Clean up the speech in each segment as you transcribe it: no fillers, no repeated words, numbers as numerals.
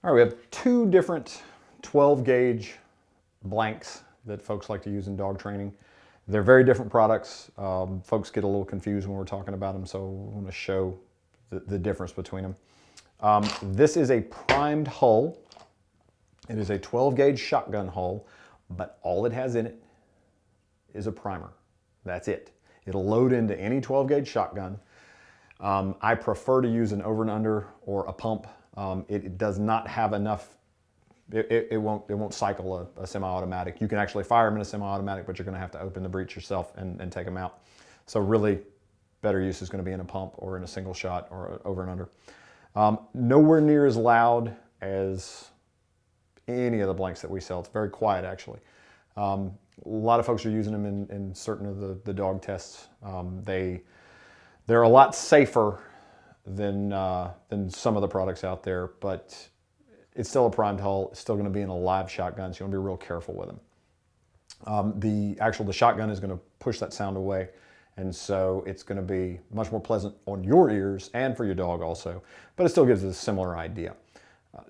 All right, we have two different 12 gauge blanks that folks like to use in dog training. They're very different products. Folks get a little confused when we're talking about them, so I want to show the difference between them. This is a primed hull. It is a 12 gauge shotgun hull, but all it has in it is a primer. That's it. It'll load into any 12 gauge shotgun. I prefer to use an over and under or a pump. It does not have enough, it won't cycle a semi-automatic. You can actually fire them in a semi-automatic, but you're going to have to open the breech yourself and take them out. So really, better use is going to be in a pump or in a single shot or over and under. Nowhere near as loud as any of the blanks that we sell. It's very quiet, actually. A lot of folks are using them in certain of the dog tests. They're a lot safer than some of the products out there, but it's still a primed hull. It's still going to be in a live shotgun, so you want to be real careful with them. The shotgun is going to push that sound away, and so it's going to be much more pleasant on your ears and for your dog also, but it still gives us a similar idea.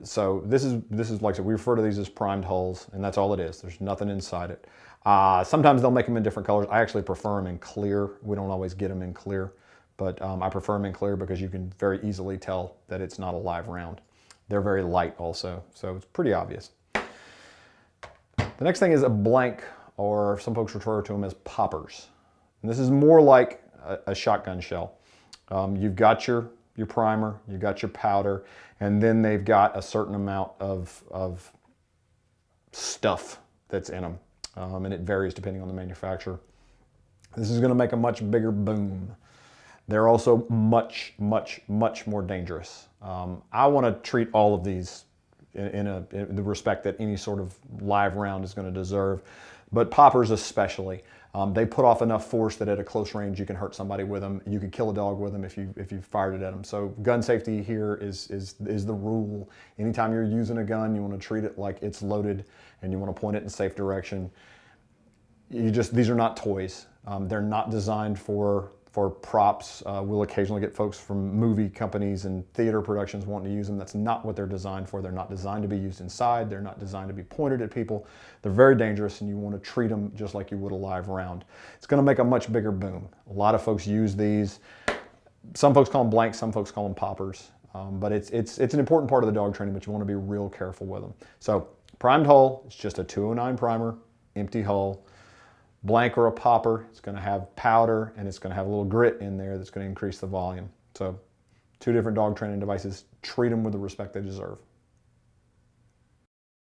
So this is like I said, we refer to these as primed hulls, and that's all it is. There's nothing inside it. Sometimes they'll make them in different colors. I actually prefer them in clear. We don't always get them in clear, but I prefer them in clear because you can very easily tell that it's not a live round. They're very light also, so it's pretty obvious. The next thing is a blank, or some folks refer to them as poppers. And this is more like a shotgun shell. You've got your primer, you've got your powder, and then they've got a certain amount of stuff that's in them. And it varies depending on the manufacturer. This is going to make a much bigger boom. They're also much, much, much more dangerous. I want to treat all of these in the respect that any sort of live round is going to deserve, but poppers especially. They put off enough force that at a close range you can hurt somebody with them. You could kill a dog with them if you fired it at them. So gun safety here is the rule. Anytime you're using a gun, you want to treat it like it's loaded, and you want to point it in a safe direction. These are not toys. They're not designed for props. We'll occasionally get folks from movie companies and theater productions wanting to use them. That's not what they're designed for. They're not designed to be used inside. They're not designed to be pointed at people. They're very dangerous, and you want to treat them just like you would a live round. It's going to make a much bigger boom. A lot of folks use these. Some folks call them blanks, some folks call them poppers. But it's an important part of the dog training, but you want to be real careful with them. So primed hull, it's just a 209 primer, empty hull. Blank or a popper, it's going to have powder, and it's going to have a little grit in there that's going to increase the volume. So two different dog training devices. Treat them with the respect they deserve.